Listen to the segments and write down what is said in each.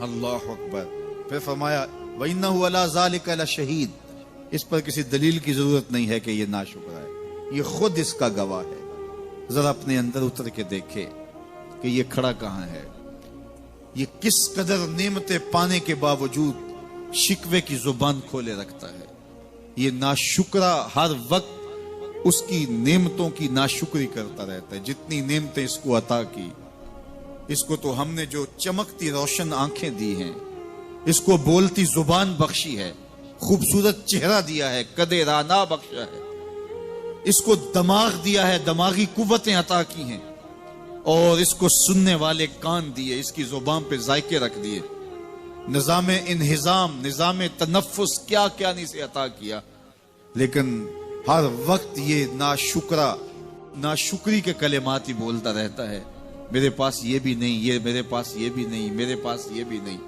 اللہ اکبر. پھر فرمایا وَإِنَّهُ عَلَى ذَلِكَ لَشَهِيدٌ, اس پر کسی دلیل کی ضرورت نہیں ہے کہ یہ ناشکر ہے, یہ خود اس کا گواہ ہے. ذرا اپنے اندر اتر کے دیکھے کہ یہ کھڑا کہاں ہے, یہ کس قدر نعمتیں پانے کے باوجود شکوے کی زبان کھولے رکھتا ہے. یہ ناشکرا ہر وقت اس کی نعمتوں کی ناشکری کرتا رہتا ہے. جتنی نعمتیں اس کو عطا کی, اس کو تو ہم نے جو چمکتی روشن آنکھیں دی ہیں, اس کو بولتی زبان بخشی ہے, خوبصورت چہرہ دیا ہے, قد رانا بخشا ہے, اس کو دماغ دیا ہے, دماغی قوتیں عطا کی ہیں, اور اس کو سننے والے کان دیے, اس کی زبان پہ ذائقے رکھ دیے, نظام انہضام, نظام تنفس, کیا کیا نہیں سے عطا کیا. لیکن ہر وقت یہ ناشکری کے کلمات ہی بولتا رہتا ہے. میرے پاس یہ بھی نہیں, یہ میرے پاس یہ بھی نہیں, میرے پاس یہ بھی نہیں.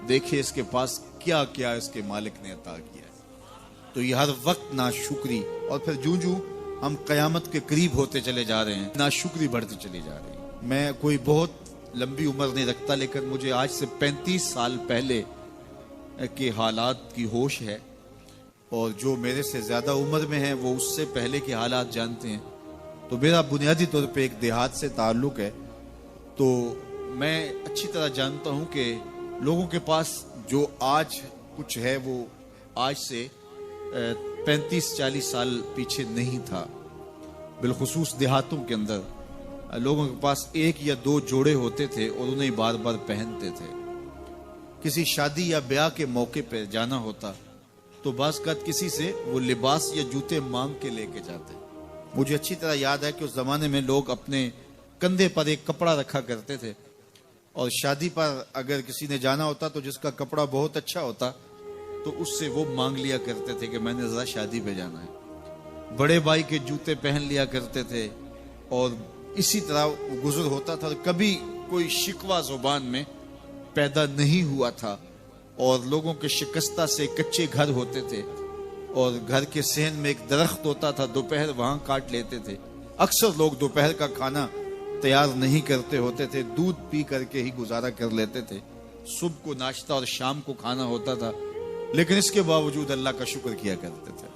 دیکھیں اس کے پاس کیا کیا اس کے مالک نے عطا کیا ہے. تو یہ ہر وقت ناشکری, اور پھر جوں جوں ہم قیامت کے قریب ہوتے چلے جا رہے ہیں, ناشکری بڑھتی چلی جا رہی ہے. میں کوئی بہت لمبی عمر نہیں رکھتا, لیکن مجھے آج سے 35 سال پہلے کے حالات کی ہوش ہے, اور جو میرے سے زیادہ عمر میں ہیں وہ اس سے پہلے کے حالات جانتے ہیں. تو میرا بنیادی طور پہ ایک دیہات سے تعلق ہے, تو میں اچھی طرح جانتا ہوں کہ لوگوں کے پاس جو آج کچھ ہے وہ آج سے 35-40 سال پیچھے نہیں تھا. بالخصوص دیہاتوں کے اندر لوگوں کے پاس 1 یا 2 جوڑے ہوتے تھے اور انہیں بار بار پہنتے تھے. کسی شادی یا بیاہ کے موقع پہ جانا ہوتا تو بعض اوقات کسی سے وہ لباس یا جوتے مانگ کے لے کے جاتے. مجھے اچھی طرح یاد ہے کہ اس زمانے میں لوگ اپنے کندھے پر ایک کپڑا رکھا کرتے تھے, اور شادی پر اگر کسی نے جانا ہوتا تو جس کا کپڑا بہت اچھا ہوتا تو اس سے وہ مانگ لیا کرتے تھے کہ میں نے ذرا شادی پہ جانا ہے. بڑے بھائی کے جوتے پہن لیا کرتے تھے, اور اسی طرح گزر ہوتا تھا. کبھی کوئی شکوہ زبان میں پیدا نہیں ہوا تھا, اور لوگوں کے شکستہ سے کچے گھر ہوتے تھے, اور گھر کے صحن میں ایک درخت ہوتا تھا, دوپہر وہاں کاٹ لیتے تھے. اکثر لوگ دوپہر کا کھانا تیار نہیں کرتے ہوتے تھے, دودھ پی کر کے ہی گزارا کر لیتے تھے. صبح کو ناشتہ اور شام کو کھانا ہوتا تھا, لیکن اس کے باوجود اللہ کا شکر کیا کرتے تھے.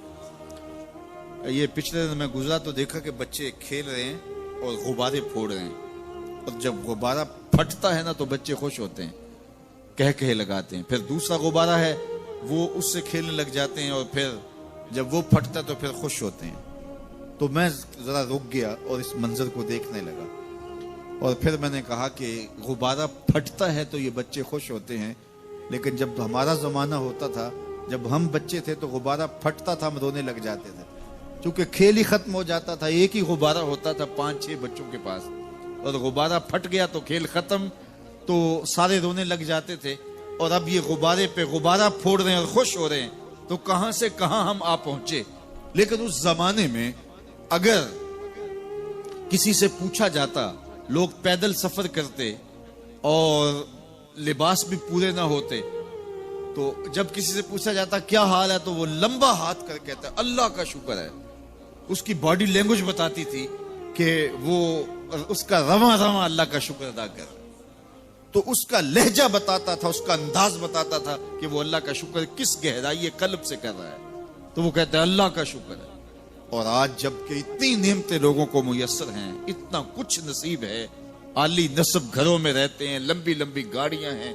یہ پچھلے دن میں گزرا تو دیکھا کہ بچے کھیل رہے ہیں اور غبارے پھوڑ رہے ہیں, اور جب غبارہ پھٹتا ہے نا تو بچے خوش ہوتے ہیں, کہہ لگاتے ہیں. پھر دوسرا غبارہ ہے وہ اس سے کھیلنے لگ جاتے ہیں, اور پھر جب وہ پھٹتا تو پھر خوش ہوتے ہیں. تو میں ذرا رک گیا اور اس منظر کو دیکھنے لگا, اور پھر میں نے کہا کہ غبارہ پھٹتا ہے تو یہ بچے خوش ہوتے ہیں, لیکن جب ہمارا زمانہ ہوتا تھا, جب ہم بچے تھے تو غبارہ پھٹتا تھا, ہم رونے لگ جاتے تھے, کیونکہ کھیل ہی ختم ہو جاتا تھا. ایک ہی غبارہ ہوتا تھا 5-6 بچوں کے پاس, اور غبارہ پھٹ گیا تو کھیل ختم, تو سارے رونے لگ جاتے تھے. اور اب یہ غبارے پہ غبارہ پھوڑ رہے ہیں اور خوش ہو رہے ہیں, تو کہاں سے کہاں ہم آ پہنچے. لیکن اس زمانے میں اگر کسی سے پوچھا جاتا, لوگ پیدل سفر کرتے اور لباس بھی پورے نہ ہوتے, تو جب کسی سے پوچھا جاتا کیا حال ہے تو وہ لمبا ہاتھ کر کہتا ہے اللہ کا شکر ہے. اس کی باڈی لینگویج بتاتی تھی کہ وہ اس کا رواں رواں اللہ کا شکر ادا کر. تو اس کا لہجہ بتاتا تھا, اس کا انداز بتاتا تھا کہ وہ اللہ کا شکر کس گہرائی قلب سے کر رہا ہے. تو وہ کہتے ہیں اللہ کا شکر ہے. اور آج جب کہ اتنی نعمتیں لوگوں کو میسر ہیں, اتنا کچھ نصیب ہے, عالی نصب گھروں میں رہتے ہیں, لمبی لمبی گاڑیاں ہیں,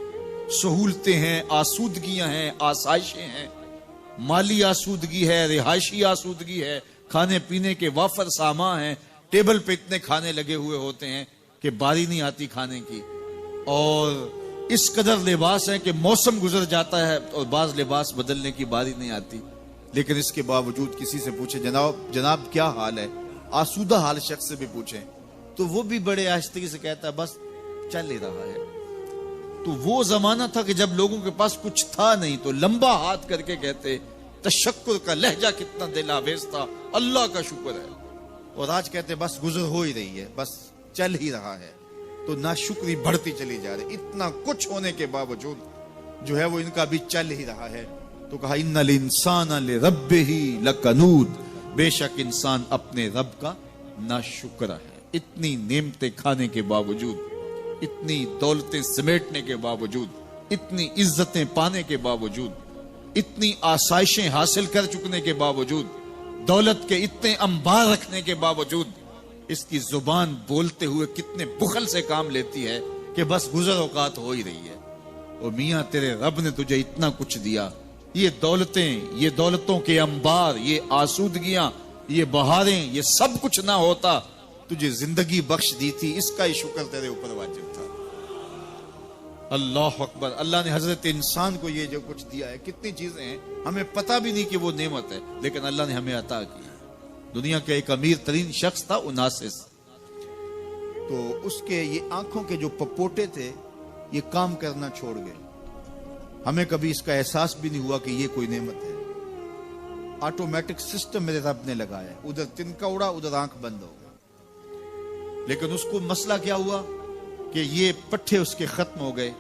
سہولتیں ہیں, آسودگیاں ہیں, آسائشیں ہیں, مالی آسودگی ہے, رہائشی آسودگی ہے, کھانے پینے کے وافر سامان ہیں, ٹیبل پہ اتنے کھانے لگے ہوئے ہوتے ہیں کہ باری نہیں آتی کھانے کی, اور اس قدر لباس ہے کہ موسم گزر جاتا ہے اور بعض لباس بدلنے کی باری نہیں آتی. لیکن اس کے باوجود کسی سے پوچھے جناب کیا حال ہے, آسودہ حال شخص سے بھی پوچھیں تو وہ بھی بڑے آہستگی سے کہتا ہے بس چل ہی رہا ہے. تو وہ زمانہ تھا کہ جب لوگوں کے پاس کچھ تھا نہیں تو لمبا ہاتھ کر کے کہتے, تشکر کا لہجہ کتنا دل آویز تھا, اللہ کا شکر ہے. اور آج کہتے بس گزر ہو ہی رہی ہے, بس چل ہی رہا ہے. تو ناشکری بڑھتی چلی جا رہی, اتنا کچھ ہونے کے باوجود جو ہے وہ ان کا بھی چل ہی رہا ہے. تو کہا ان الانسان لربہ لکنود, بے شک انسان اپنے رب کا ناشکر ہے. اتنی نعمتیں کھانے کے باوجود, اتنی دولتیں سمیٹنے کے باوجود اتنی عزتیں پانے کے باوجود، اتنی آسائشیں حاصل کر چکنے کے باوجود، دولت کے اتنے انبار رکھنے کے باوجود، اس کی زبان بولتے ہوئے کتنے بخل سے کام لیتی ہے کہ بس گزر اوقات ہو ہی رہی ہے۔ اور میاں تیرے رب نے تجھے اتنا کچھ دیا، یہ دولتیں، یہ دولتوں کے انبار، یہ آسودگیاں، یہ بہاریں، یہ سب کچھ نہ ہوتا، تجھے زندگی بخش دی تھی، اس کا ہی شکر تیرے اوپر واجب تھا۔ اللہ اکبر۔ اللہ نے حضرت انسان کو یہ جو کچھ دیا ہے، کتنی چیزیں ہیں ہمیں پتہ بھی نہیں کہ وہ نعمت ہے، لیکن اللہ نے ہمیں عطا کی۔ دنیا کا ایک امیر ترین شخص تھا اناسس، تو اس کے یہ آنکھوں کے جو پپوٹے تھے یہ کام کرنا چھوڑ گئے۔ ہمیں کبھی اس کا احساس بھی نہیں ہوا کہ یہ کوئی نعمت ہے۔ آٹومیٹک سسٹم میرے رب نے لگایا، ادھر تنکا اڑا، ادھر آنکھ بند ہو گئی، لیکن اس کو مسئلہ کیا ہوا کہ یہ پٹھے اس کے ختم ہو گئے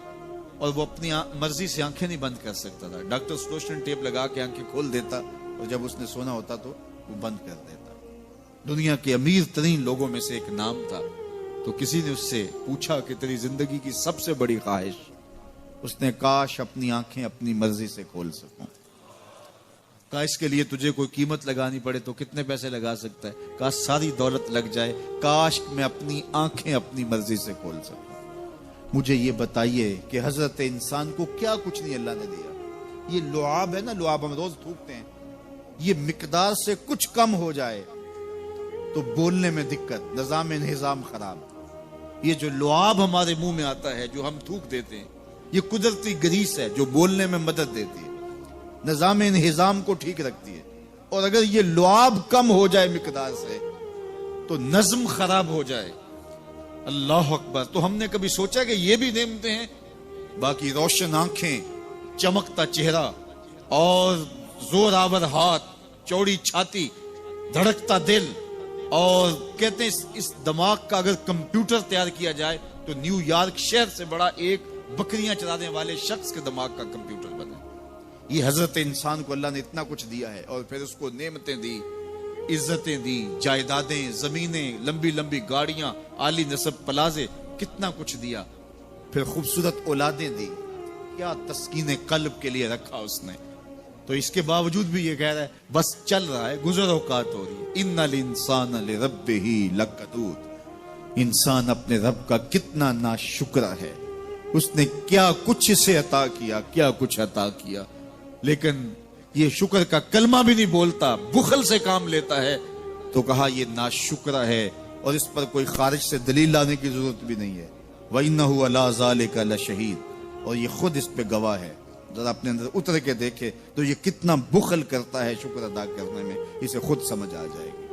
اور وہ اپنی مرضی سے آنکھیں نہیں بند کر سکتا تھا۔ ڈاکٹر سلوشن ٹیپ لگا کے آنکھیں کھول دیتا اور جب اس نے سونا ہوتا تو وہ بند کر دیتا۔ دنیا کے امیر ترین لوگوں میں سے ایک نام تھا، تو کسی نے اس سے پوچھا کہ تیری زندگی کی سب سے بڑی خواہش؟ اس نے کاش اپنی آنکھیں اپنی مرضی سے کھول سکوں۔ کہا اس کے لیے تجھے کوئی قیمت لگانی پڑے تو کتنے پیسے لگا سکتا ہے؟ کہا ساری دولت لگ جائے، کاش میں اپنی آنکھیں اپنی مرضی سے کھول سکوں۔ مجھے یہ بتائیے کہ حضرت انسان کو کیا کچھ نہیں اللہ نے دیا۔ یہ لعاب ہے نا، لعاب ہم روز تھوکتے ہیں، یہ مقدار سے کچھ کم ہو جائے تو بولنے میں دقت، نظام انہضام خراب۔ یہ جو لعاب ہمارے منہ میں آتا ہے، جو ہم تھوک دیتے ہیں، یہ قدرتی گریس ہے جو بولنے میں مدد دیتی ہے، نظام انہضام کو ٹھیک رکھتی ہے۔ اور اگر یہ لعاب کم ہو جائے مقدار سے تو نظم خراب ہو جائے۔ اللہ اکبر۔ تو ہم نے کبھی سوچا کہ یہ بھی نعمتیں ہیں؟ باقی روشن آنکھیں، چمکتا چہرہ اور زور آور ہاتھ، چوڑی چھاتی، دھڑکتا دل، اور کہتے ہیں اس دماغ کا اگر کمپیوٹر تیار کیا جائے تو نیو یارک شہر سے بڑا ایک بکریاں چلانے والے شخص کے دماغ کا کمپیوٹر بنا۔ یہ حضرت انسان کو اللہ نے اتنا کچھ دیا ہے، اور پھر اس کو نعمتیں دی، عزتیں دی، جائیدادیں، زمینیں، لمبی لمبی گاڑیاں، عالی نسب پلازے، کتنا کچھ دیا۔ پھر خوبصورت اولادیں دی، کیا تسکین قلب کے لیے رکھا اس نے۔ تو اس کے باوجود بھی یہ کہہ رہا ہے بس چل رہا ہے، گزر اوقات ہو رہی ہے۔ ان الانسان لربہ لکنود۔ انسان اپنے رب کا کتنا ناشکر ہے، اس نے کیا کچھ اسے عطا کیا، کیا کچھ عطا کیا، لیکن یہ شکر کا کلمہ بھی نہیں بولتا، بخل سے کام لیتا ہے۔ تو کہا یہ ناشکر ہے، اور اس پر کوئی خارج سے دلیل لانے کی ضرورت بھی نہیں ہے۔ وَإِنَّهُ عَلَىٰ ذَلِكَ لَشَهِيدٌ، اور یہ خود اس پہ گواہ ہے۔ ذرا اپنے اندر اتر کے دیکھے تو یہ کتنا بخل کرتا ہے شکر ادا کرنے میں، اسے خود سمجھ آ جائے گی۔